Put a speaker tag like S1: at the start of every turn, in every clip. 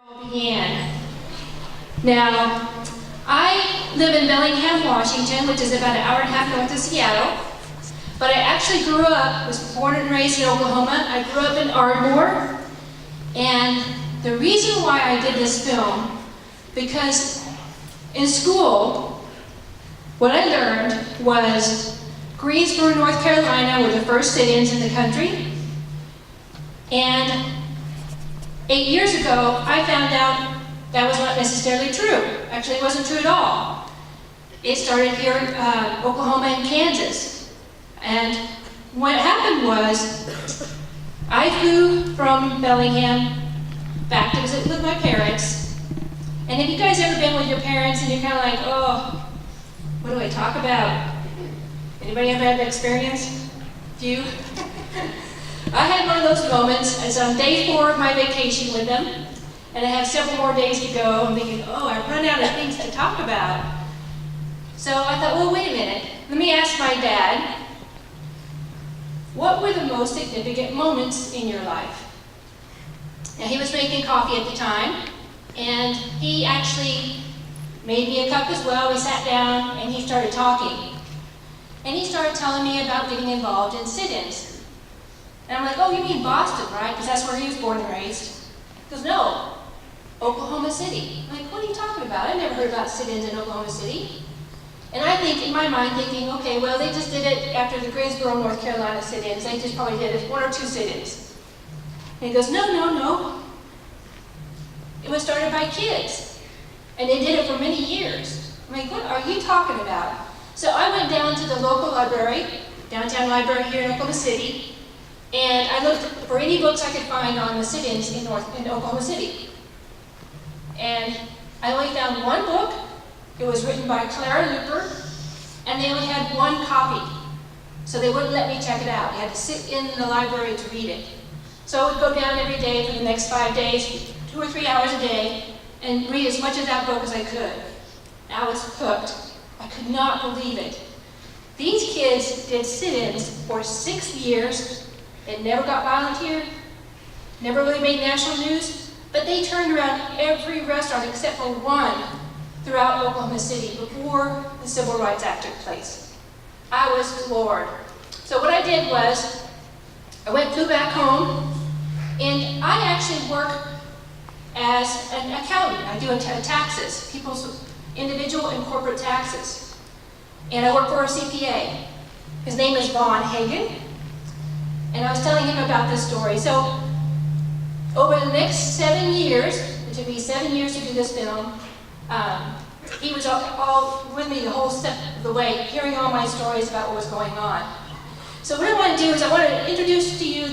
S1: Began. Now, I live in Bellingham, Washington, which is about an hour and a half north of Seattle. But I actually was born and raised in Oklahoma. I grew up in Ardmore. And the reason why I did this film, because in school, what I learned was Greensboro, North Carolina were the first sit-ins in the country. And 8 years ago, I found out that was not necessarily true. Actually, it wasn't true at all. It started here in Oklahoma and Kansas. And what happened was, I flew from Bellingham back to visit with my parents. And have you guys ever been with your parents and you're kind of like, oh, what do I talk about? Anybody ever had that experience? Few? I had one of those moments as on day 4 of my vacation with them, and I have several more days to go. I'm thinking, oh, I've run out of things to talk about. So I thought, well, wait a minute. Let me ask my dad, what were the most significant moments in your life? Now, he was making coffee at the time, and he actually made me a cup as well. We sat down, and he started talking. And he started telling me about getting involved in sit-ins. And I'm like, oh, you mean Boston, right? Because that's where he was born and raised. He goes, no, Oklahoma City. I'm like, what are you talking about? I never heard about sit-ins in Oklahoma City. And I think, in my mind, thinking, okay, well, they just did it after the Greensboro, North Carolina sit-ins. They just probably did it 1 or 2 sit-ins. And he goes, no. It was started by kids. And they did it for many years. I'm like, what are you talking about? So I went down to the local library, downtown library here in Oklahoma City, and I looked for any books I could find on the sit-ins in Oklahoma City. And I only found one book. It was written by Clara Luper, and they only had 1 copy. So they wouldn't let me check it out. You had to sit in the library to read it. So I would go down every day for the next 5 days, 2 or 3 hours a day, and read as much of that book as I could. I was hooked. I could not believe it. These kids did sit-ins for 6 years. It never got volunteered, never really made national news, but they turned around every restaurant except for 1 throughout Oklahoma City before the Civil Rights Act took place. I was floored. So what I did was, I flew back home, and I actually work as an accountant. I do taxes, people's individual and corporate taxes. And I work for a CPA. His name is Vaughn Hagen. And I was telling him about this story. So, over the next 7 years, it took me 7 years to do this film, he was all with me the whole step of the way, hearing all my stories about what was going on. So what I want to do is I want to introduce to you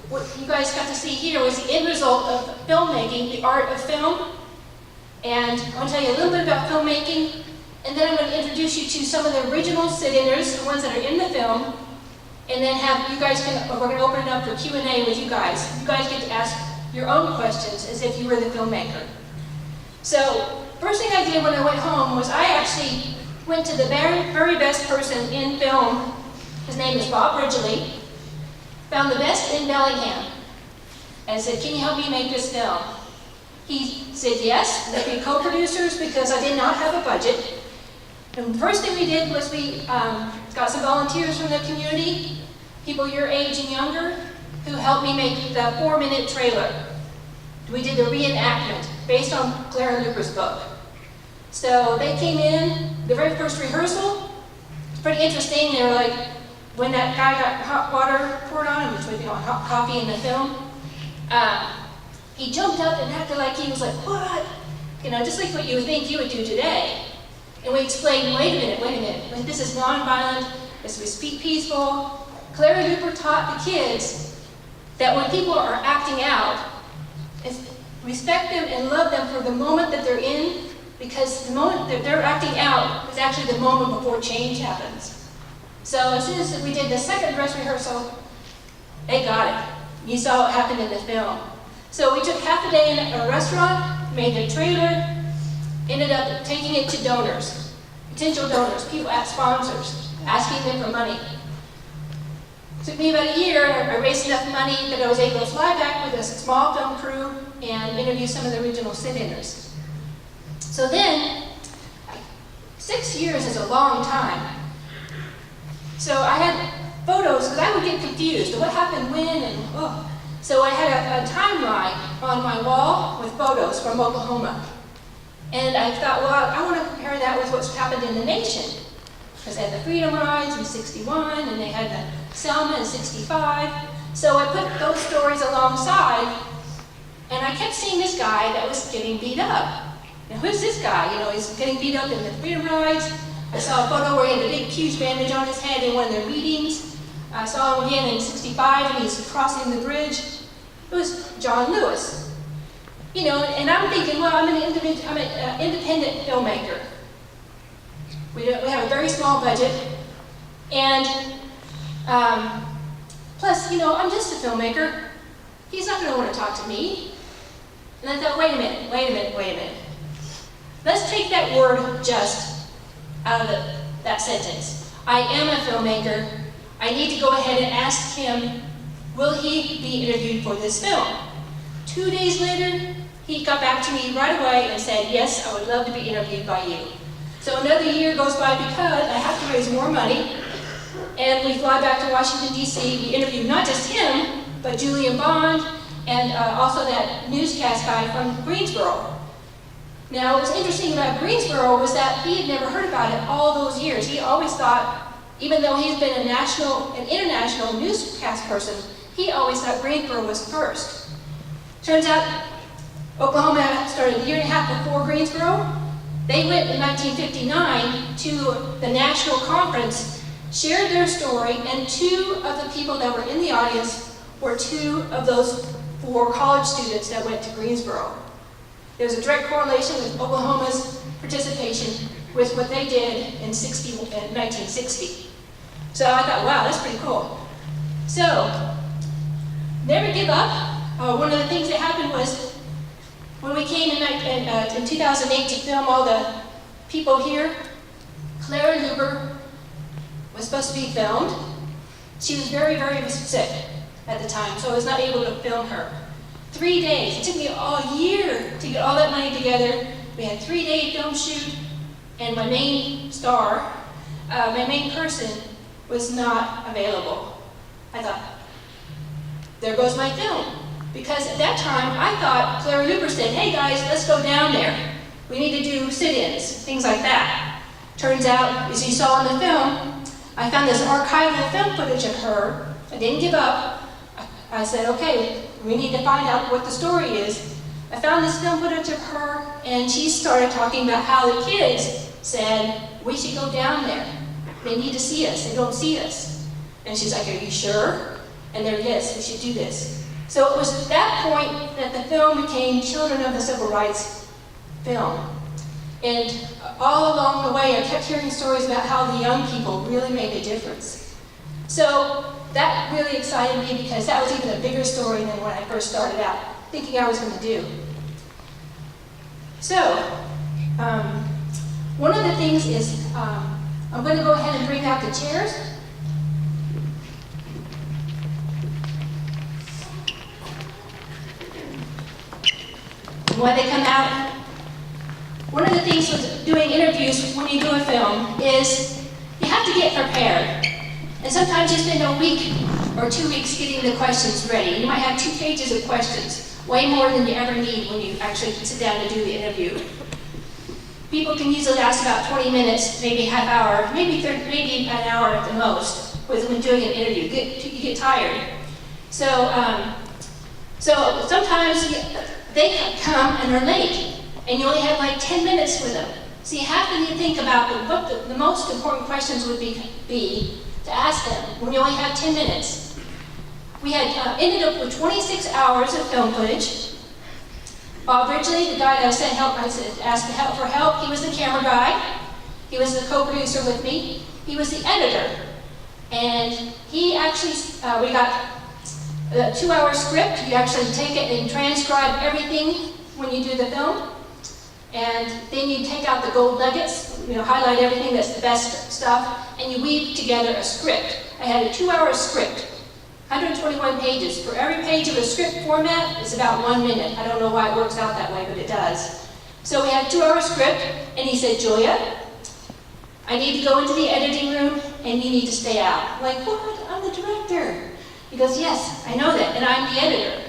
S1: what you guys got to see here was the end result of filmmaking, the art of film. And I want to tell you a little bit about filmmaking, and then I'm going to introduce you to some of the original sit-inners, the ones that are in the film. And then we're going to open it up for Q&A with you guys. You guys get to ask your own questions as if you were the filmmaker. So, first thing I did when I went home was I actually went to the very best person in film. His name is Bob Ridgely. Found the best in Bellingham. And said, can you help me make this film? He said yes, they'd be co-producers because I did not have a budget. And the first thing we did was we got some volunteers from the community, people your age and younger, who helped me make the 4-minute trailer. We did a reenactment based on Clara Luper's book. So they came in, the very first rehearsal, it's pretty interesting. They were like, when that guy got hot water poured on him, which would be hot coffee in the film, he jumped up and acted like he was like, what? You know, just like what you would think you would do today. And we explained, wait a minute, this is nonviolent, this was peaceful. Clara Luper taught the kids that when people are acting out, respect them and love them for the moment that they're in, because the moment that they're acting out is actually the moment before change happens. So as soon as we did the second dress rehearsal, they got it. You saw what happened in the film. So we took half a day in a restaurant, made a trailer, ended up taking it to donors, potential donors, people, sponsors, asking them for money. Took me about a year. I raised enough money that I was able to fly back with a small film crew and interview some of the original sit-inners. So then, 6 years is a long time. So I had photos, because I would get confused. What happened when and oh. So I had a timeline on my wall with photos from Oklahoma. And I thought, well, I want to compare that with what's happened in the nation. Because they had the Freedom Rides in '61, and they had the Selma in '65. So I put those stories alongside, and I kept seeing this guy that was getting beat up. Now, who's this guy? You know, he's getting beat up in the Freedom Rides. I saw a photo where he had a big, huge bandage on his head in one of their meetings. I saw him again in '65, and he's crossing the bridge. It was John Lewis. You know, and I'm thinking, well, I'm an independent filmmaker. We have a very small budget, and plus, you know, I'm just a filmmaker. He's not going to want to talk to me. And I thought, wait a minute. Let's take that word "just" out of that sentence. I am a filmmaker. I need to go ahead and ask him, will he be interviewed for this film? 2 days later, he got back to me right away and said, yes, I would love to be interviewed by you. So another year goes by because I have to raise more money, and we fly back to Washington, D.C. We interview not just him, but Julian Bond, and also that newscast guy from Greensboro. Now, what was interesting about Greensboro was that he had never heard about it all those years. He always thought, even though he's been an international newscast person, he always thought Greensboro was first. Turns out, Oklahoma started a year and a half before Greensboro. They went in 1959 to the national conference, shared their story, and 2 of the people that were in the audience were 2 of those 4 college students that went to Greensboro. There's a direct correlation with Oklahoma's participation with what they did in 1960. So I thought, wow, that's pretty cool. So, never give up. One of the things that happened was, when we came in 2008 to film all the people here, Clara Luber was supposed to be filmed. She was very, very sick at the time, so I was not able to film her. 3 days. It took me a year to get all that money together. We had a 3-day film shoot, and my main star, my main person, was not available. I thought, there goes my film. Because at that time, I thought Clara Luber said, hey guys, let's go down there. We need to do sit-ins, things like that. Turns out, as you saw in the film, I found this archival film footage of her. I didn't give up. I said, okay, we need to find out what the story is. I found this film footage of her, and she started talking about how the kids said, we should go down there. They need to see us. They don't see us. And she's like, are you sure? And they're, yes, we should do this. So it was at that point that the film became Children of the Civil Rights film. And all along the way, I kept hearing stories about how the young people really made a difference. So that really excited me because that was even a bigger story than when I first started out, thinking I was going to do. So, one of the things is, I'm going to go ahead and bring out the chairs. And when they come out, one of the things with doing interviews when you do a film is you have to get prepared. And sometimes you spend a week or 2 weeks getting the questions ready. You might have 2 pages of questions, way more than you ever need when you actually sit down to do the interview. People can usually last about 20 minutes, maybe half hour, maybe an hour at the most when doing an interview. You get tired. So sometimes they come and are late, and you only have like 10 minutes with them. So you have to think about what the most important questions would be to ask them when you only have 10 minutes. We had ended up with 26 hours of film footage. Bob Ridgely, the guy that I sent help, I said, asked for help. He was the camera guy. He was the co-producer with me. He was the editor. And he actually, we got a 2-hour script. You actually take it and transcribe everything when you do the film. And then you take out the gold nuggets, highlight everything that's the best stuff, and you weave together a script. I had a 2-hour script. 121 pages. For every page of a script format, it's about 1 minute. I don't know why it works out that way, but it does. So we had a 2-hour script, and he said, Julia, I need to go into the editing room, and you need to stay out. I'm like, what? I'm the director. He goes, yes, I know that, and I'm the editor.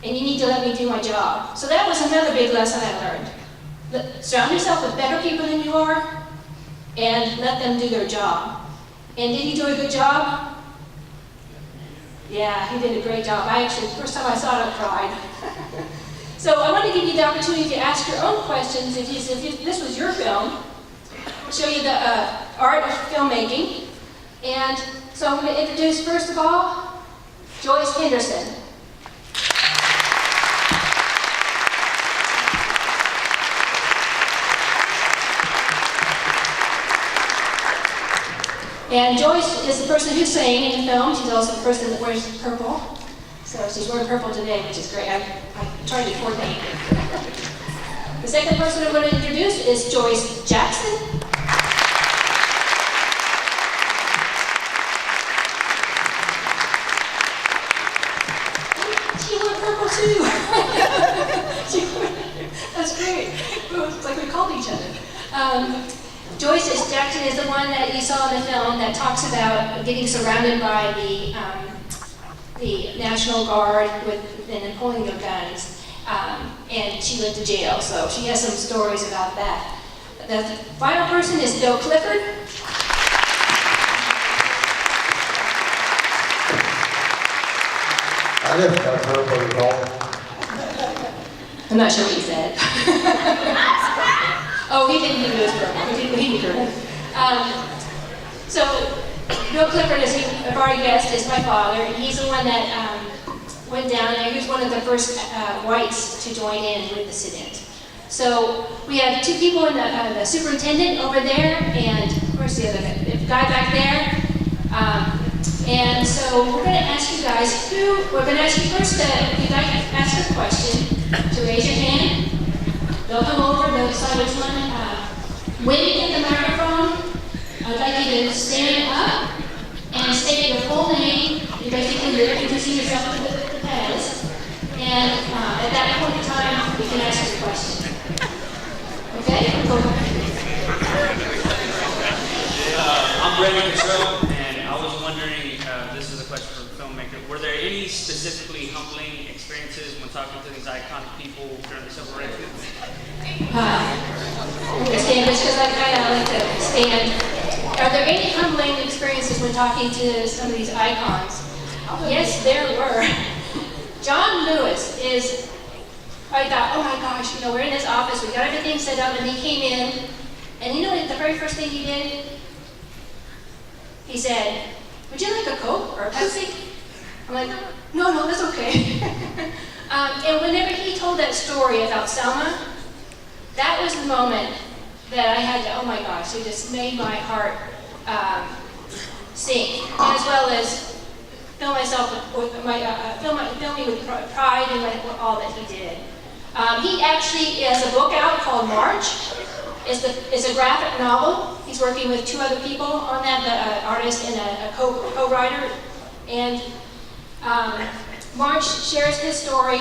S1: And you need to let me do my job. So that was another big lesson I learned. Surround yourself with better people than you are, and let them do their job. And did he do a good job? Yeah, he did a great job. The first time I saw it, I cried. So I want to give you the opportunity to ask your own questions. If this was your film, I'll show you the art of filmmaking. And so I'm going to introduce, first of all, Joyce Henderson. And Joyce is the person who sang in the film. She's also the person that wears purple. So she's wearing purple today, which is great. I tried to coordinate. The second person I'm going to introduce is Joyce Jackson. She wore purple too. That's great. It's like we called each other. Joyce Jackson is the one that you saw in the film that talks about getting surrounded by the National Guard and then pulling their guns. And she went to jail, so she has some stories about that. The final person is Bill Clifford.
S2: I didn't have her at all.
S1: I'm not sure what he said. Oh, he didn't do his purple. He did purple. So, Bill Clifford, as you've already guessed, is my father. And he's the one that went down there. He was one of the first whites to join in with the sit-ins. So, we have two people in the superintendent over there, and where's the other guy? The guy back there. And so, we're going to ask you guys we're going to ask you first, if you'd like to ask a question, to raise your hand. They'll come over, they'll decide which one. When you get the microphone, I'd like you to stand up and state your full name. You basically you're introducing yourself to the panelists. And at that point in time, you can ask your question. Okay?
S3: I'm Brandon Cottrell, and I was wondering, this is a question for the filmmaker, were there any specifically humbling experiences when talking to these iconic people during the Civil Rights Movement?
S1: I'm going to stand just because I kind of like to stand. Are there any humbling experiences when talking to some of these icons? Yes, there were. John Lewis is, I thought, oh my gosh, we're in this office, we got everything set up, and he came in, and you know what the very first thing he did? He said, would you like a Coke or a Pepsi? I'm like, no, that's okay. And whenever he told that story about Selma, that was the moment that I had to, oh my gosh, it just made my heart sink, as well as fill myself with fill me with pride in all that he did. He actually has a book out called March. It's a graphic novel. He's working with two other people on that, the artist and a co-writer. And March shares his story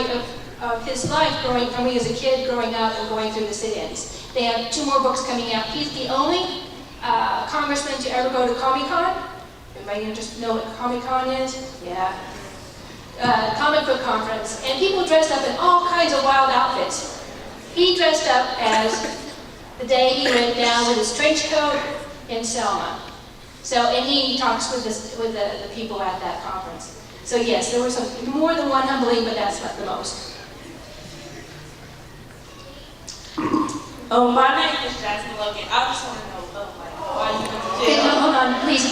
S1: of his life from when he was a kid, growing up and going through the sit-ins. They have 2 more books coming out. He's the only congressman to ever go to Comic-Con. Everybody just know what Comic-Con is? Yeah. Comic book conference. And people dressed up in all kinds of wild outfits. He dressed up as the day he went down with his trench coat in Selma. So, and he talks with the people at that conference. So yes, there was more than one humbling, but that's not the most.
S4: Oh, my name is Jasmine Logan. I just want to know, why you went to jail.
S1: Okay, hold on, please.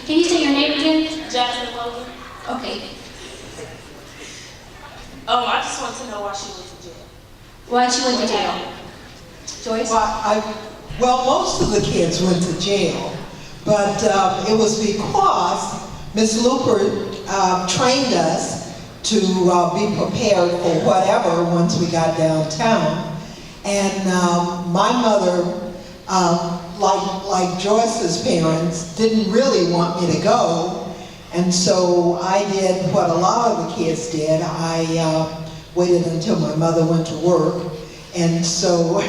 S1: Can you say your name again?
S4: Jasmine Logan.
S1: Okay.
S4: I just want to know why she went to jail.
S1: Why she went to jail? Joyce?
S5: Well, most of the kids went to jail, but it was because Ms. Looper trained us to be prepared for whatever once we got downtown. And my mother, like Joyce's parents, didn't really want me to go. And so I did what a lot of the kids did. I waited until my mother went to work. And so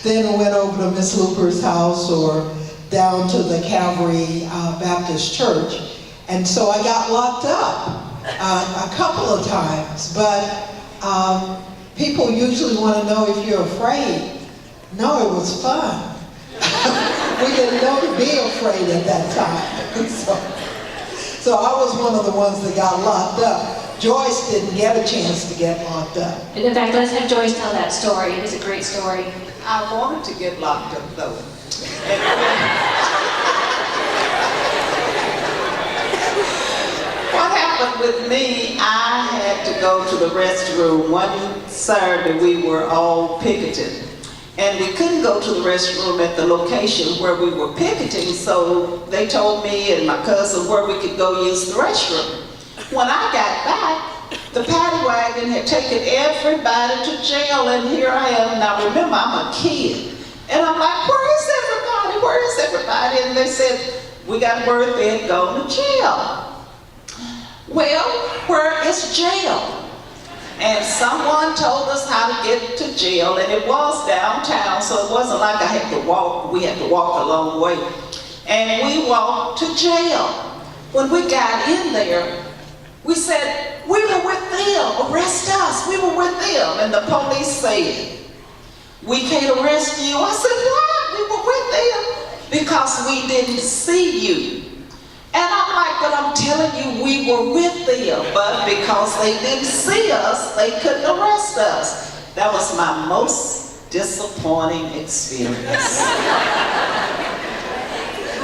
S5: then went over to Miss Luper's house or down to the Calvary Baptist Church. And so I got locked up a couple of times. But people usually want to know if you're afraid. No, it was fun. We didn't know to be afraid at that time. So I was one of the ones that got locked up. Joyce didn't get a chance to get locked up.
S1: And in fact, let's have Joyce tell that story. It is a great story.
S6: I wanted to get locked up though. What happened with me, I had to go to the restroom. One Saturday we were all picketing. And we couldn't go to the restroom at the location where we were picketing, so they told me and my cousin where we could go use the restroom. When I got back, the paddy wagon had taken everybody to jail, and here I am. Now remember, I'm a kid. And I'm like, where is everybody? Where is everybody? And they said, we got word they had gone to jail. Well, where is jail? And someone told us how to get to jail, and it was downtown, so it wasn't like I had to walk. We had to walk a long way. And we walked to jail. When we got in there, we said, we were with them, arrest us, we were with them. And the police said, we can't arrest you. I said, why? We were with them because we didn't see you. And I'm like, but I'm telling you, we were with them, but because they didn't see us, they couldn't arrest us. That was my most disappointing experience.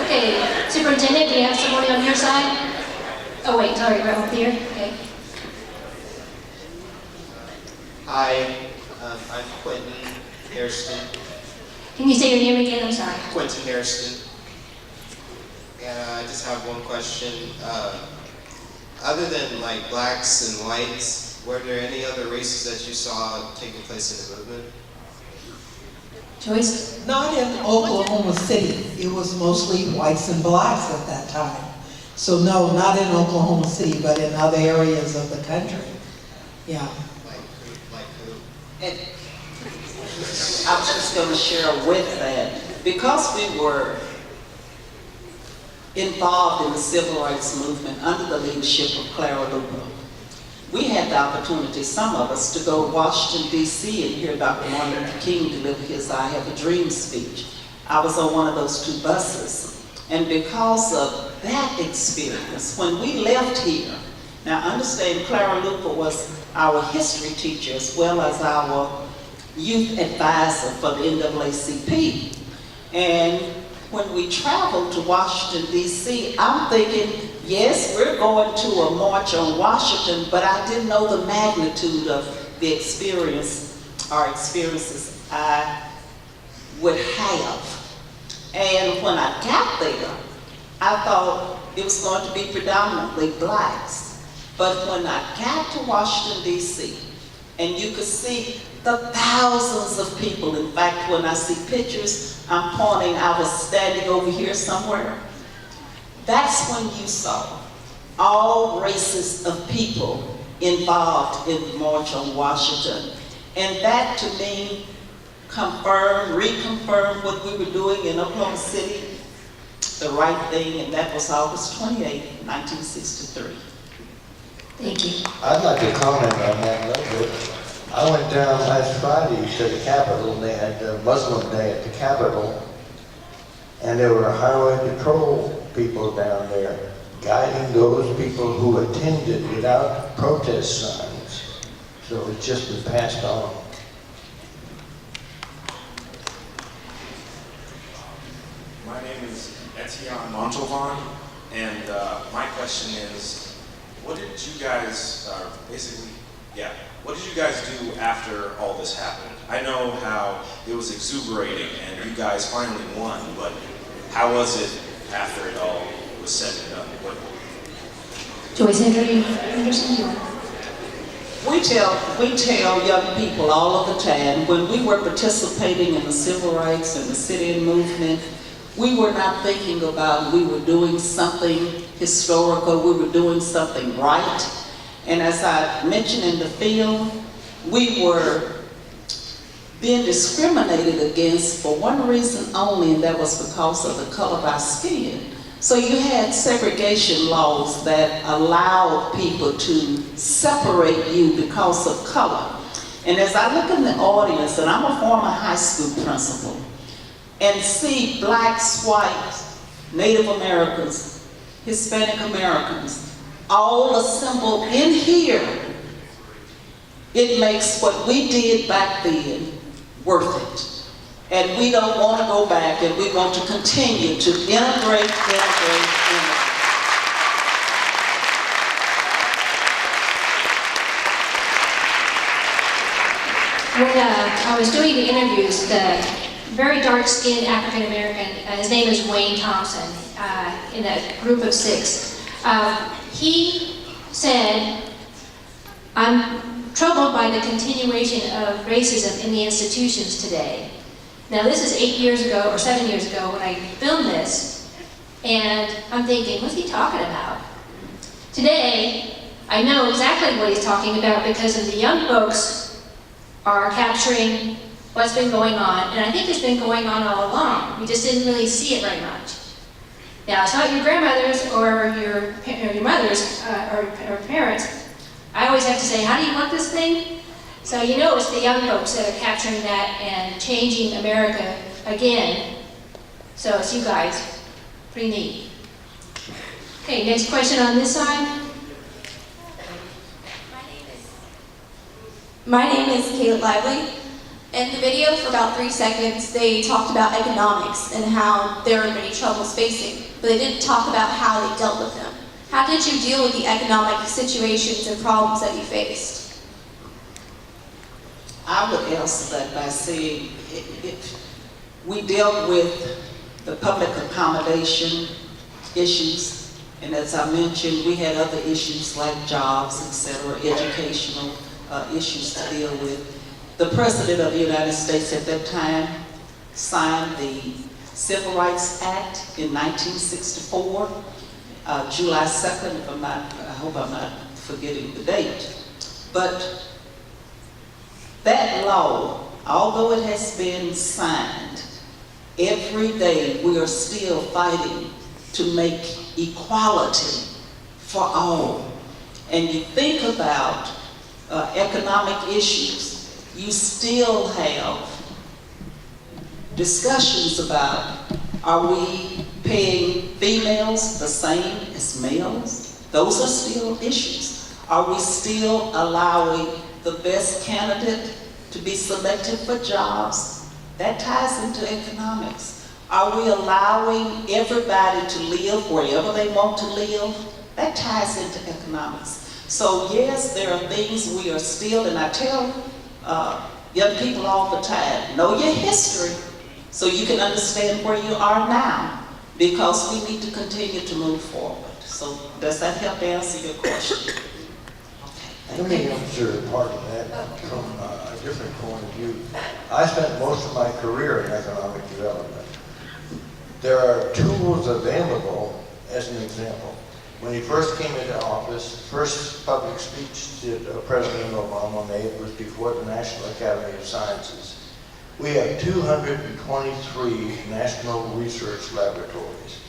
S1: Okay, Superintendent, do you have somebody on your side? Oh wait, sorry, right over here. Okay.
S7: Hi, I'm Quentin Hairston.
S1: Can you say your name again? I'm sorry.
S7: Quentin Hairston. And I just have one question. Other than like blacks and whites, were there any other races that you saw taking place in the movement?
S1: Joyce?
S5: Not in Oklahoma City. It was mostly whites and blacks at that time. So no, not in Oklahoma City, but in other areas of the country. Yeah.
S7: Like who?
S6: And I was just going to share with that. Because we were involved in the civil rights movement under the leadership of Clara Luper, we had the opportunity, some of us, to go to Washington, D.C. and hear Dr. Martin Luther King deliver his I Have a Dream speech. I was on one of those two buses. And because of that experience, when we left here, now understand Clara Luper was our history teacher as well as our youth advisor for the NAACP. And when we traveled to Washington, D.C., I'm thinking, yes, we're going to a march on Washington, but I didn't know the magnitude of the experience or experiences I would have. And when I got there, I thought it was going to be predominantly blacks. But when I got to Washington, D.C., and you could see the thousands of people. In fact, when I see pictures, I'm pointing, I was standing over here somewhere. That's when you saw all races of people involved in the March on Washington. And that to me confirmed, reconfirmed what we were doing in Oklahoma City, the right thing, and that was August 28, 1963.
S1: Thank you.
S2: I'd like to comment on that a little bit. I went down last Friday to the Capitol, and they had the Muslim Day at the Capitol, and there were highway patrol people down there guiding those people who attended without protest signs. So it's just been passed on.
S8: My name is Etienne Montalvan, and my question is, what did you guys, what did you guys do after all this happened? I know how it was exuberating and you guys finally won, but how was it after it all was said and done?
S1: Joyce Anderson?
S6: We tell young people all of the time, when we were participating in the civil rights and the sit-in movement, we were not thinking about we were doing something historical, we were doing something right. And as I mentioned in the film, we were being discriminated against for one reason only, and that was because of the color of our skin. So you had segregation laws that allowed people to separate you because of color. And as I look in the audience, and I'm a former high school principal, and see blacks, whites, Native Americans, Hispanic Americans, all assembled in here, it makes what we did back then worth it. And we don't want to go back, and we want to continue to integrate.
S1: When I was doing the interviews, the very dark-skinned African-American, his name is Wayne Thompson, in that group of 6, he said, "I'm troubled by the continuation of racism in the institutions today." Now this is 8 years ago, or 7 years ago, when I filmed this, and I'm thinking, what's he talking about? Today, I know exactly what he's talking about because of the young folks are capturing what's been going on, and I think it's been going on all along. We just didn't really see it very much. Now, it's not your grandmothers or your mothers or parents. I always have to say, how do you want this thing? So you know it's the young folks that are capturing that and changing America again. So it's you guys. Pretty neat. Okay, next question on this side.
S9: My name is Kayla Lively. In the video, for about 3 seconds, they talked about economics and how there are many troubles facing, but they didn't talk about how they dealt with them. How did you deal with the economic situations and problems that you faced?
S6: I would answer that by saying we dealt with the public accommodation issues, and as I mentioned, we had other issues like jobs, etc., educational issues to deal with. The President of the United States at that time signed the Civil Rights Act in 1964, July 2nd, I hope I'm not forgetting the date. But that law, although it has been signed, every day we are still fighting to make equality for all. And you think about economic issues, you still have discussions about, are we paying females the same as males? Those are still issues. Are we still allowing the best candidate to be selected for jobs? That ties into economics. Are we allowing everybody to live wherever they want to live? That ties into economics. So yes, there are things we are still, and I tell young people all the time, know your history so you can understand where you are now, because we need to continue to move forward. So does that help answer your question?
S2: Let me answer part of that from a different point of view. I spent most of my career in economic development. There are tools available, as an example. When he first came into office, first public speech that President Obama made was before the National Academy of Sciences. We have 223 national research laboratories.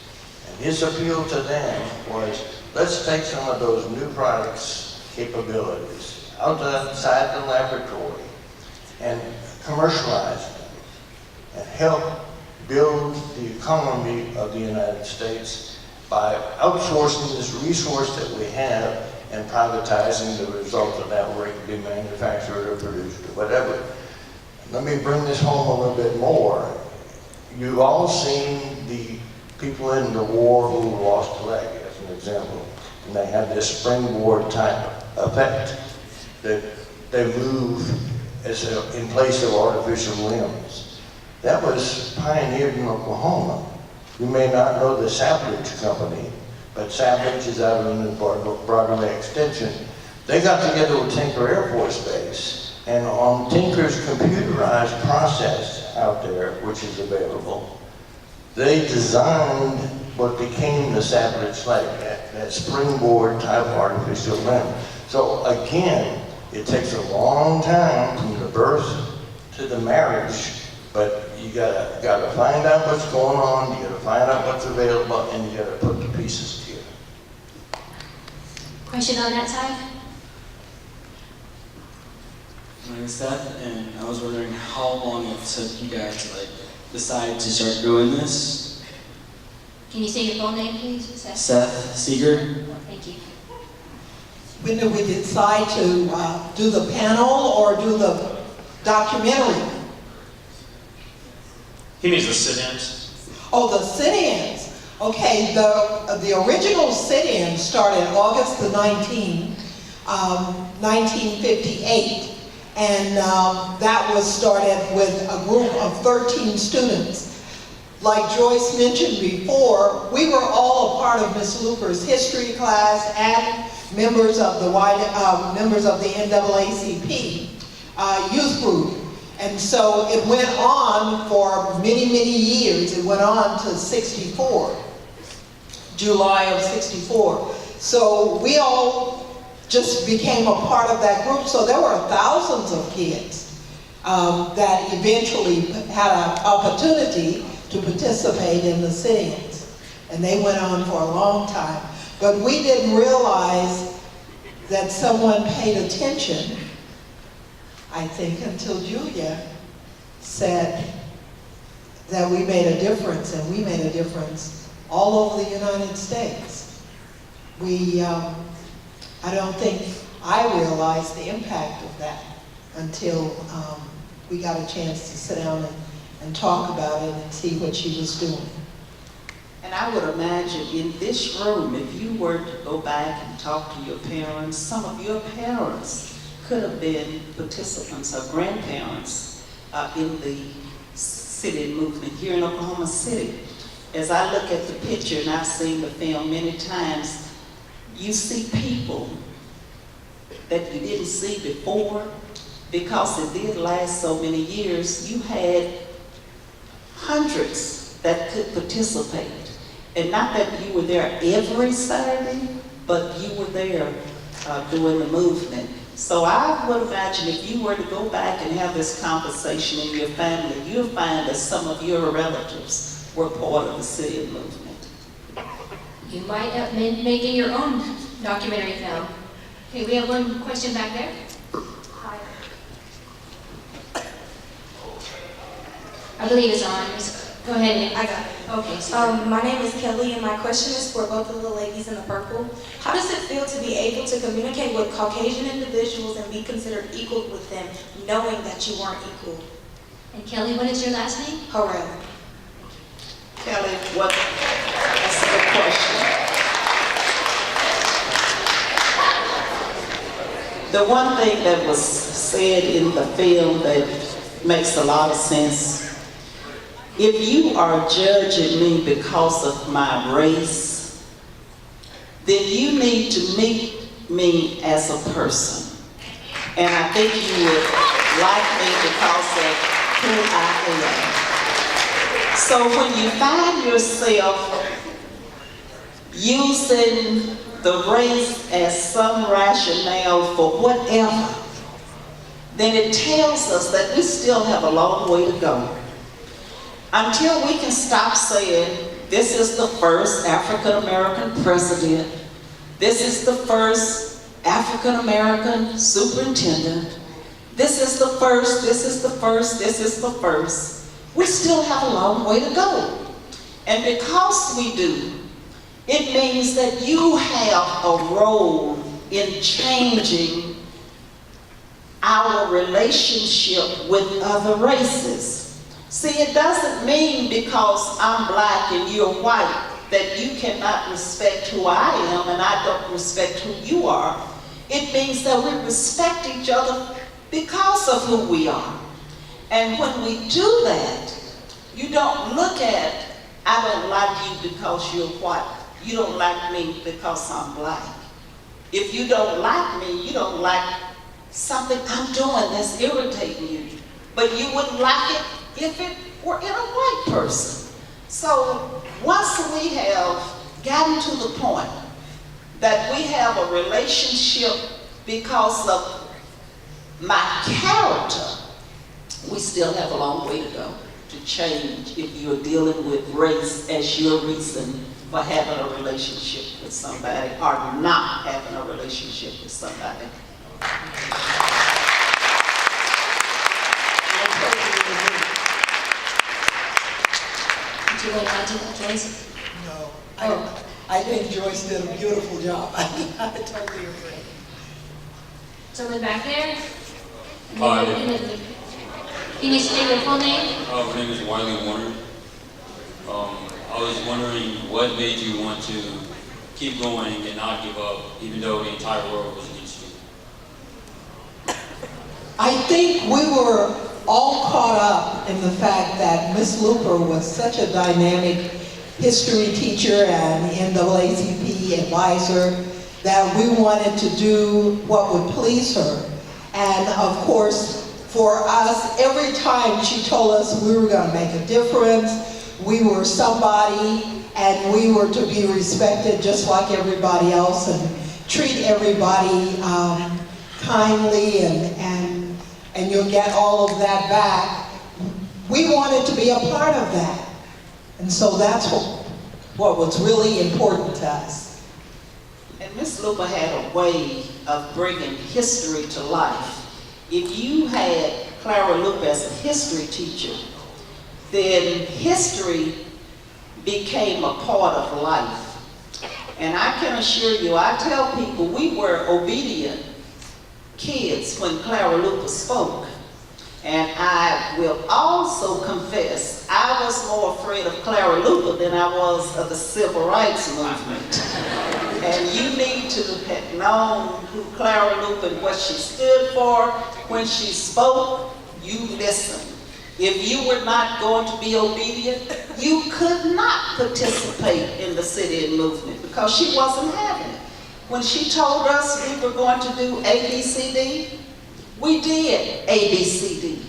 S2: And his appeal to them was, let's take some of those new products capabilities outside the laboratory and commercialize them and help build the economy of the United States by outsourcing this resource that we have and privatizing the result of that where it can be manufactured or produced or whatever. Let me bring this home a little bit more. You've all seen the people in the war who lost a leg, as an example, and they have this springboard type effect that they move in place of artificial limbs. That was pioneered in Oklahoma. You may not know the Sapledge Company, but Sapledge is out in the Broadway Extension. They got together with Tinker Air Force Base, and on Tinker's computerized process out there, which is available, they designed what became the Savage Lake, that springboard type artificial limb. So again, it takes a long time from the birth to the marriage, but you gotta find out what's going on, you gotta find out what's available, and you gotta put the pieces together.
S1: Question on that side?
S10: My name is Seth, and I was wondering how long it took you guys to decide to start doing this.
S1: Can you say your full name, please? Seth?
S10: Seth Seeger.
S1: Thank you.
S5: When did we decide to do the panel or do the documentary?
S8: He means the sit-ins.
S5: Oh, the sit-ins. Okay, the original sit-in started August the 19th, 1958. And that was started with a group of 13 students. Like Joyce mentioned before, we were all a part of Ms. Luper's history class and members of the NAACP youth group. And so it went on for many, many years. It went on to 64, July of 64. So we all just became a part of that group. So there were thousands of kids that eventually had an opportunity to participate in the sit-ins. And they went on for a long time. But we didn't realize that someone paid attention, I think, until Julia said that we made a difference, and we made a difference all over the United States. I don't think I realized the impact of that until we got a chance to sit down and talk about it and see what she was doing.
S6: And I would imagine in this room, if you were to go back and talk to your parents, some of your parents could have been participants or grandparents in the sit-in movement here in Oklahoma City. As I look at the picture, and I've seen the film many times, you see people that you didn't see before. Because it did last so many years, you had hundreds that could participate. And not that you were there every Saturday, but you were there doing the movement. So I would imagine if you were to go back and have this conversation in your family, you'll find that some of your relatives were part of the sit-in movement.
S1: You might have been making your own documentary film. Okay, we have one question back there.
S9: Hi.
S1: I believe it's on. Go ahead, Nick.
S9: I got it.
S1: Okay, so
S9: My name is Kelly, and my question is for both of the ladies in the purple. How does it feel to be able to communicate with Caucasian individuals and be considered equal with them, knowing that you weren't equal?
S1: and Kelly, what is your last name?
S9: Harrell.
S6: Kelly, that's a good question. The one thing that was said in the film that makes a lot of sense, if you are judging me because of my race, then you need to meet me as a person. And I think you would like me because of who I am. So when you find yourself using the race as some rationale for whatever, then it tells us that we still have a long way to go. Until we can stop saying, this is the first African-American president, this is the first African-American superintendent, this is the first, this is the first, this is the first, we still have a long way to go. And because we do, it means that you have a role in changing our relationship with other races. See, it doesn't mean because I'm black and you're white that you cannot respect who I am and I don't respect who you are. It means that we respect each other because of who we are. And when we do that, you don't look at, I don't like you because you're white. You don't like me because I'm black. If you don't like me, you don't like something I'm doing that's irritating you. But you wouldn't like it if it were in a white person. So once we have gotten to the point that we have a relationship because of my character, we still have a long way to go to change if you're dealing with race as your reason for having a relationship with somebody or not having a relationship with somebody.
S1: Did you want to add to that, Joyce?
S5: No,
S1: Oh.
S5: I think Joyce did a beautiful job. I totally agree.
S1: Someone back there?
S11: Hi.
S1: Can you state your full name?
S11: My name is Wiley Warner. I was wondering what made you want to keep going and not give up, even though the entire world was against you?
S5: I think we were all caught up in the fact that Miss Looper was such a dynamic history teacher and NAACP advisor that we wanted to do what would please her. And of course, for us, every time she told us we were going to make a difference, we were somebody, and we were to be respected just like everybody else and treat everybody kindly, and you'll get all of that back. We wanted to be a part of that. And so that's what was really important to us.
S6: And Miss Looper had a way of bringing history to life. If you had Clara Looper as a history teacher, then history became a part of life. And I can assure you, I tell people, we were obedient kids when Clara Looper spoke. And I will also confess, I was more afraid of Clara Looper than I was of the civil rights movement. And you need to have known who Clara Looper and what she stood for. When she spoke, you listened. If you were not going to be obedient, you could not participate in the sit-in movement because she wasn't having it. When she told us we were going to do ABCD, we did ABCD.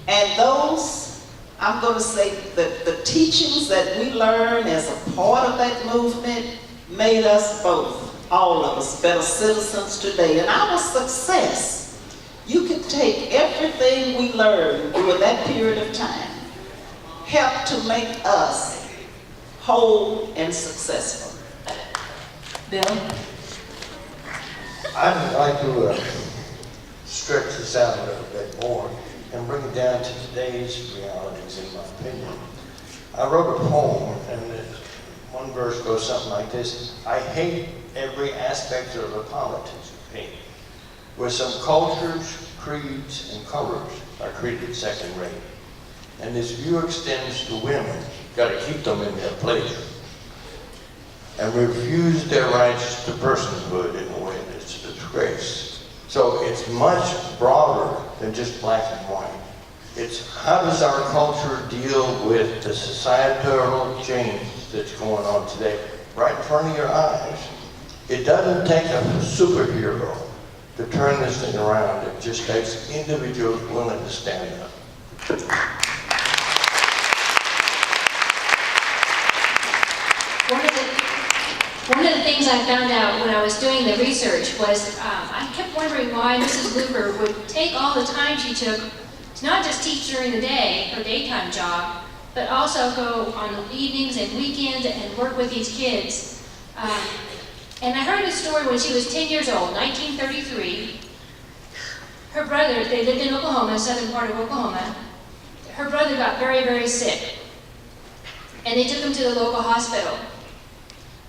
S6: And those, I'm going to say, the teachings that we learned as a part of that movement made us both, all of us, better citizens today. And our success, you could take everything we learned during that period of time, help to make us whole and successful.
S1: Bill?
S2: I'd like to stretch this out a little bit more and bring it down to today's realities, in my opinion. I wrote a poem, and one verse goes something like this: I hate every aspect of the politics of hate, where some cultures, creeds, and colors are treated second rate. And this view extends to women. Got to keep them in their place. And refuse their rights to personhood in a way that's a disgrace. So it's much broader than just black and white. It's how does our culture deal with the societal change that's going on today, right in front of your eyes. It doesn't take a superhero to turn this thing around. It just takes individuals willing to stand up.
S1: One of the things I found out when I was doing the research was I kept wondering why Mrs. Looper would take all the time she took to not just teach during the day, her daytime job, but also go on evenings and weekends and work with these kids. And I heard a story when she was 10 years old, 1933. Her brother, they lived in Oklahoma, southern part of Oklahoma. Her brother got very, very sick. And they took him to the local hospital.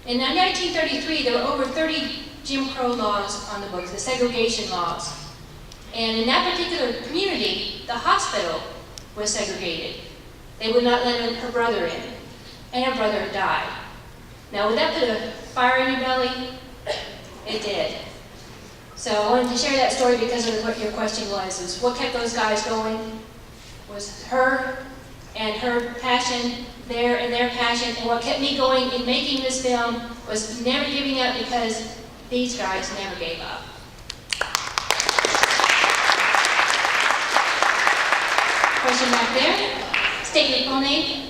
S1: In 1933, there were over 30 Jim Crow laws on the books, the segregation laws. And in that particular community, the hospital was segregated. They would not let her brother in. And her brother died. Now, would that put a fire in your belly? It did. So I wanted to share that story because of what your question was, is what kept those guys going was her and her passion, their passion, and what kept me going in making this film was never giving up because these guys never gave up. Question back there. State your full name.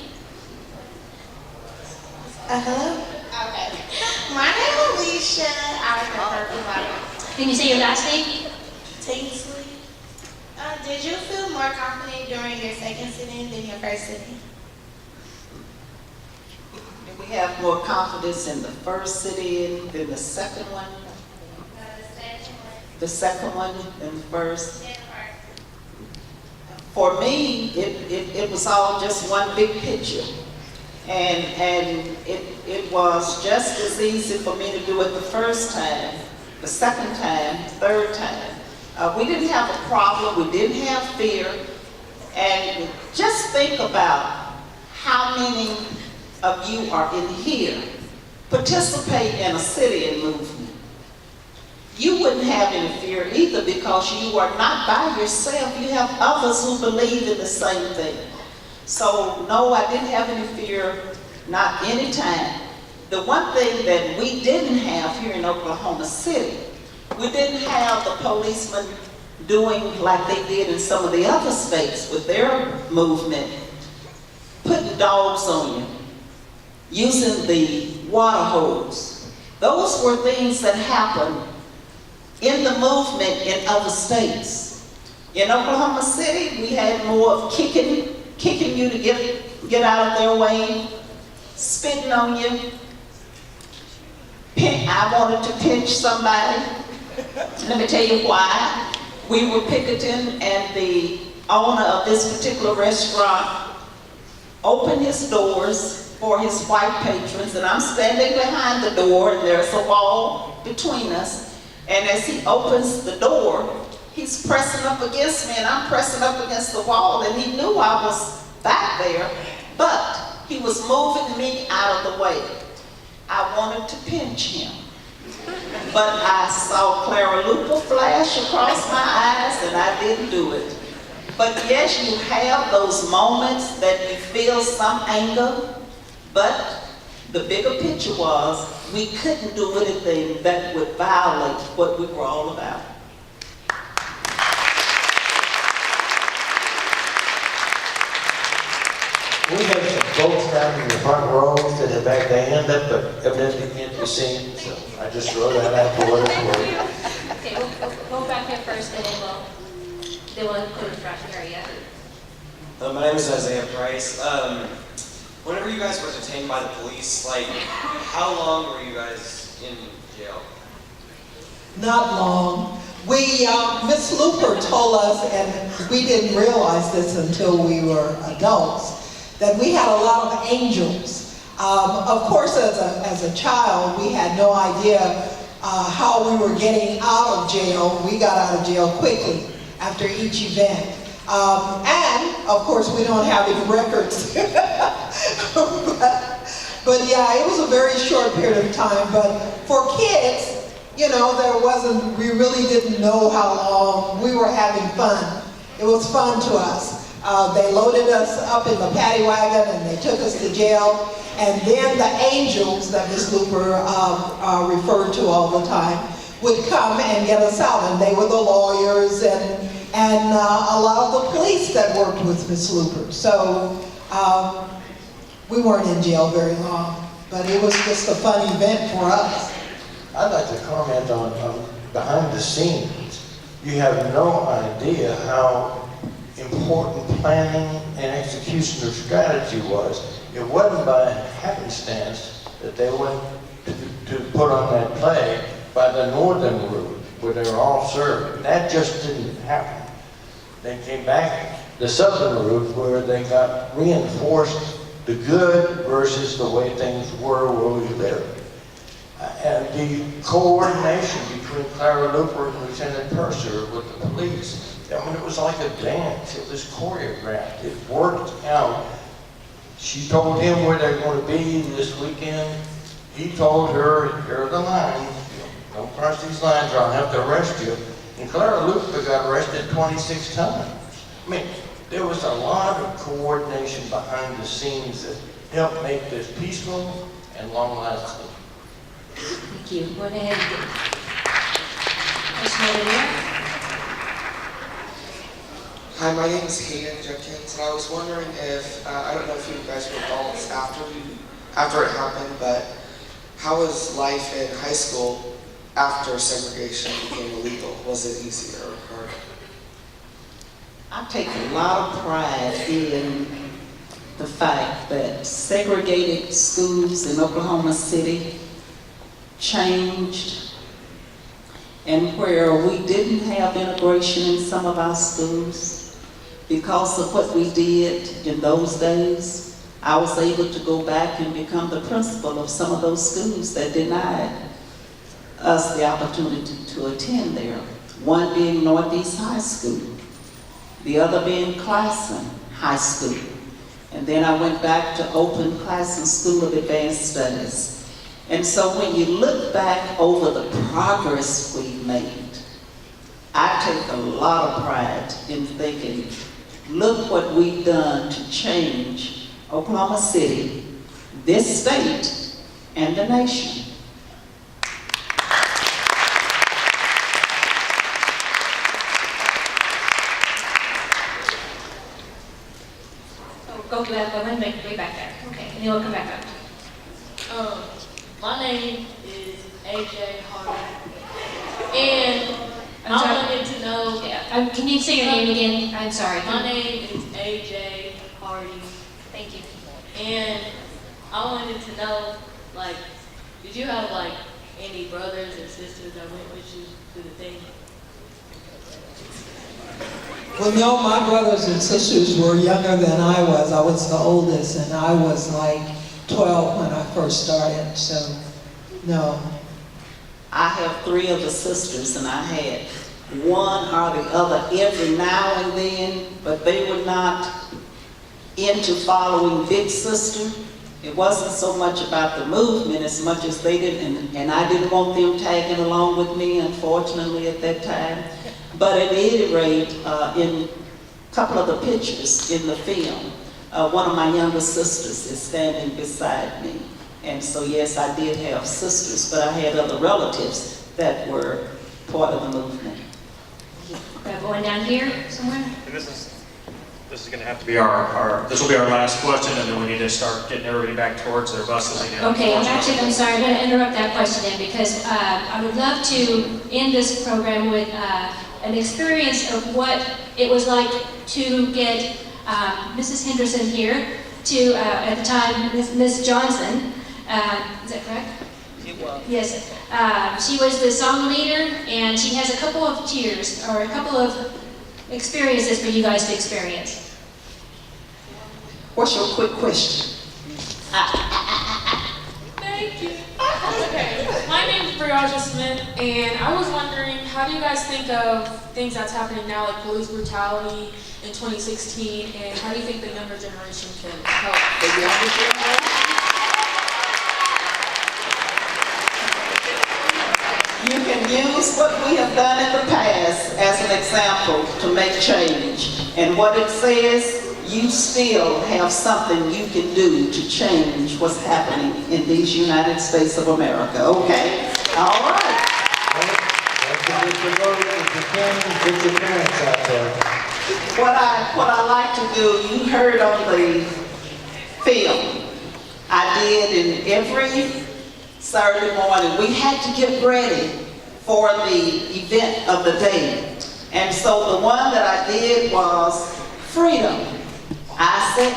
S4: Hello? Okay. My name is Alicia. I was the purple bottle.
S1: Can you say your last name?
S4: Tainsley. Did you feel more confident during your second sitting than your first sitting?
S6: Did we have more confidence in the first sit-in than the second one? The second one than the first? For me, it was all just one big picture. And it was just as easy for me to do it the first time, the second time, third time. We didn't have a problem, we didn't have fear. And just think about how many of you are in here participate in a sit-in movement. You wouldn't have any fear either because you are not by yourself. You have others who believe in the same thing. So no, I didn't have any fear, not any time. The one thing that we didn't have here in Oklahoma City, we didn't have the policemen doing like they did in some of the other states with their movement, putting dogs on you, using the water hose. Those were things that happened in the movement in other states. In Oklahoma City, we had more of kicking you to get out of their way, spitting on you. I wanted to pinch somebody. Let me tell you why. We were picketing and the owner of this particular restaurant opened his doors for his white patrons, and I'm standing behind the door and there's a wall between us. And as he opens the door, he's pressing up against me and I'm pressing up against the wall, and he knew I was back there, but he was moving me out of the way. I wanted to pinch him, but I saw Clara Luper flash across my eyes and I didn't do it. But yes, you have those moments that you feel some anger, but the bigger picture was we couldn't do anything that would violate what we were all about.
S2: We have some folks down in the front rows that have had their hand up, but evidently can't be seen, so I just throw that out for what it's worth.
S1: Okay, we'll go back here first, and then we'll go to the front area.
S12: My name is Isaiah Price. Whenever you guys were detained by the police, like, how long were you guys in jail?
S5: Not long. Miss Luper told us, and we didn't realize this until we were adults, that we had a lot of angels. Of course, as a child, we had no idea how we were getting out of jail. We got out of jail quickly after each event. And, of course, we don't have any records. but yeah, it was a very short period of time. But for kids, you know, we really didn't know how long. We were having fun. It was fun to us. They loaded us up in the paddy wagon and they took us to jail. And then the angels that Ms. Luper referred to all the time would come and get us out. And they were the lawyers and a lot of the police that worked with Ms. Luper. So we weren't in jail very long, but it was just a fun event for us.
S2: I'd like to comment on behind the scenes. You have no idea how important planning and execution of strategy was. It wasn't by happenstance that they went to put on that play by the northern route where they were all served. That just didn't happen. They came back the southern route where they got reinforced the good versus the way things were where we lived. And the coordination between Clara Luper and Lieutenant Purser with the police, I mean, it was like a dance. It was choreographed. It worked out. She told him where they're going to be this weekend. He told her, here are the lines. Don't cross these lines or I'll have to arrest you. And Clara Luper got arrested 26 times. I mean, there was a lot of coordination behind the scenes that helped make this peaceful and long-lasting.
S1: Thank you. Go ahead. Question over there.
S13: Hi, my name is Hayden Jenkins, and I was wondering if, I don't know if you guys were adults after you after it happened, but how was life in high school after segregation became illegal? Was it easier or harder?
S6: I take a lot of pride in the fact that segregated schools in Oklahoma City changed, and where we didn't have integration in some of our schools, because of what we did in those days, I was able to go back and become the principal of some of those schools that denied us the opportunity to attend there. One being Northeast High School, the other being Classen High School. And then I went back to Open Classen School of Advanced Studies. And so when you look back over the progress we've made, I take a lot of pride in thinking, look what we've done to change Oklahoma City, this state, and the nation.
S1: Go back, way back there. Okay, and then we'll come back up.
S4: My name is AJ Hardy, and
S1: I'm sorry.
S4: I wanted to know.
S1: Yeah. Can you say your name again? I'm sorry.
S4: My name is AJ Hardy.
S1: Thank you.
S4: And I wanted to know, like, did you have like any brothers or sisters that went with you to the thing?
S5: Well, no, my brothers and sisters were younger than I was. I was the oldest, and I was like 12 when I first started, so no.
S6: I have 3 of the sisters, and I had one or the other every now and then, but they were not into following Big Sister. It wasn't so much about the movement as much as they didn't, and I didn't want them tagging along with me, unfortunately, at that time. But at any rate, in a couple of the pictures in the film, one of my younger sisters is standing beside me. And so yes, I did have sisters, but I had other relatives that were part of the movement.
S1: We have one down here somewhere.
S14: And this is going to have to be this will be our last question, and then we need to start getting everybody back towards their buses again.
S1: Okay, I'm sorry, I'm going to interrupt that question then, because I would love to end this program with an experience of what it was like to get Mrs. Henderson here to, at the time, Miss Johnson. Is that correct?
S6: It was.
S1: Yes. She was the song leader, and she has a couple of cheers, or a couple of experiences for you guys to experience.
S6: What's your quick question?
S15: Thank you. Okay, my name is Briaja Smith, and I was wondering, how do you guys think of things that's happening now, like police brutality in 2016, and how do you think the younger generation can help?
S6: The younger generation? You can use what we have done in the past as an example to make change. And what it says, you still have something you can do to change what's happening in these United States of America. Okay? All right. What I like to do, you heard on the film, I did in every Saturday morning, we had to get ready for the event of the day. And so the one that I did was freedom. I said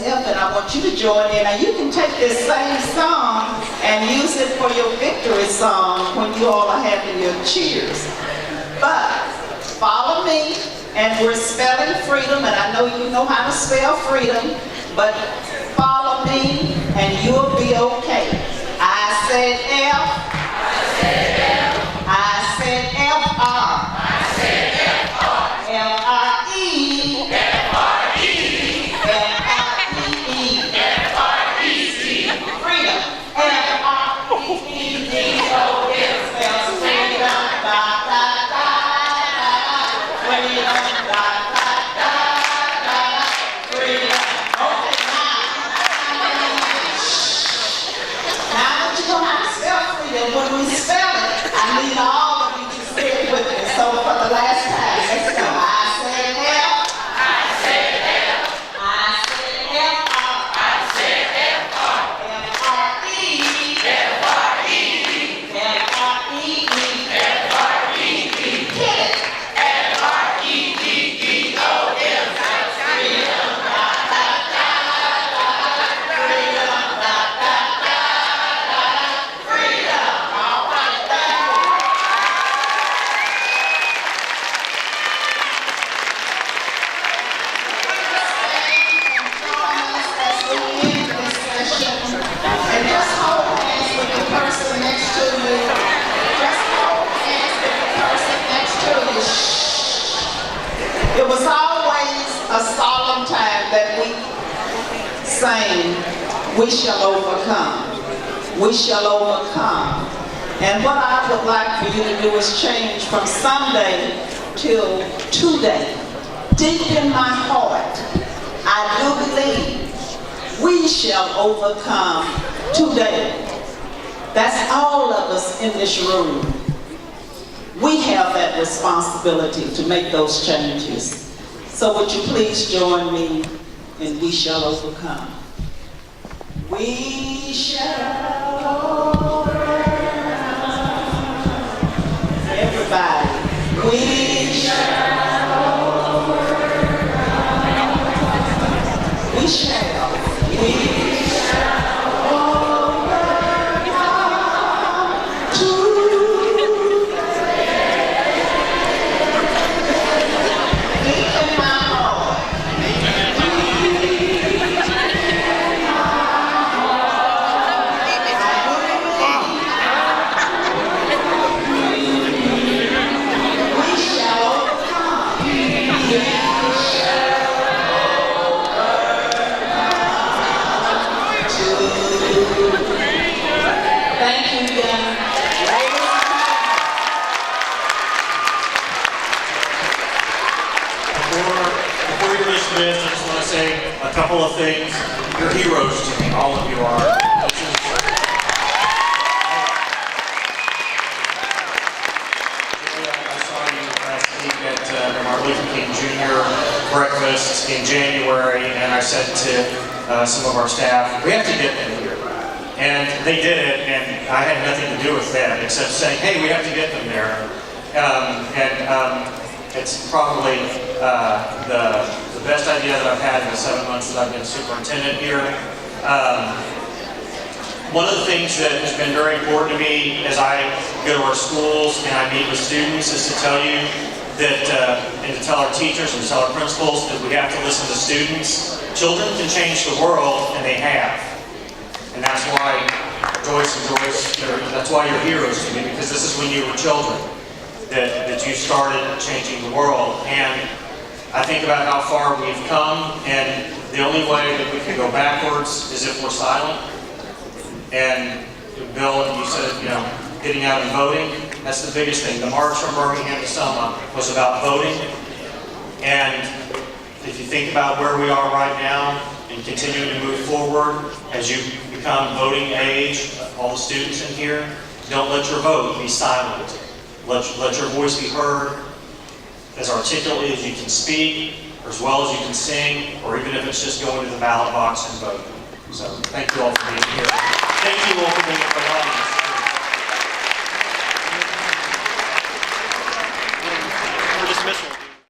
S6: F, and I want you to join in. And you can take this same song and use it for your victory song when you all are having your cheers. But follow me, and we're spelling freedom, and I know you know how to spell freedom, but follow me, and you'll be okay. I said F. I said F. I said F-R. I said F-R. F-R-E. F-R-E. F-R-E-E. F-R-E-C. Freedom. F-R-E-E-D-O-M. Spells freedom. Da, da, da, da, da. Freedom. Da, da, da, da, da. Freedom. Okay, now that you know how to spell freedom, when we spell it, I need all of you to say it with me. So for the last time, let's go. I said F. I said F. I said F-R. I said F-R. saying, we shall overcome. We shall overcome. And what I would like for you to do is change from Sunday till today. Deep in my heart, I do believe we shall overcome today. That's all of us in this room. We have that responsibility to make those changes. So would you please join me in We Shall Overcome. We shall overcome. Everybody, we shall overcome. We shall. We shall overcome today. Deep in my heart. Thank you, young ladies.
S14: Before you're dismissed, I just want to say a couple of things. You're heroes to me, all of you are. I saw you last week at the Martin Luther King Jr. breakfast in January, and I said to some of our staff, we have to get them here. And they did it, and I had nothing to do with that, except saying, hey, we have to get them there. It's probably the best idea that I've had in the 7 months that I've been superintendent here. One of the things that has been very important to me as I go to our schools and I meet with students is to tell you that, and to tell our teachers and to tell our principals that we have to listen to students. Children can change the world, and they have. And that's why Joyce and Joyce, that's why you're heroes to me, because this is when you were children that you started changing the world. And I think about how far we've come, and the only way that we can go backwards is if we're silent. And Bill, you said, getting out and voting, that's the biggest thing. The march from Birmingham to Selma was about voting. And if you think about where we are right now and continuing to move forward, as you become voting age, all the students in here, don't let your vote be silent. Let your voice be heard as articulately as you can speak, or as well as you can sing, or even if it's just going to the ballot box and voting. So thank you all for being here. Thank you all for being in our audience.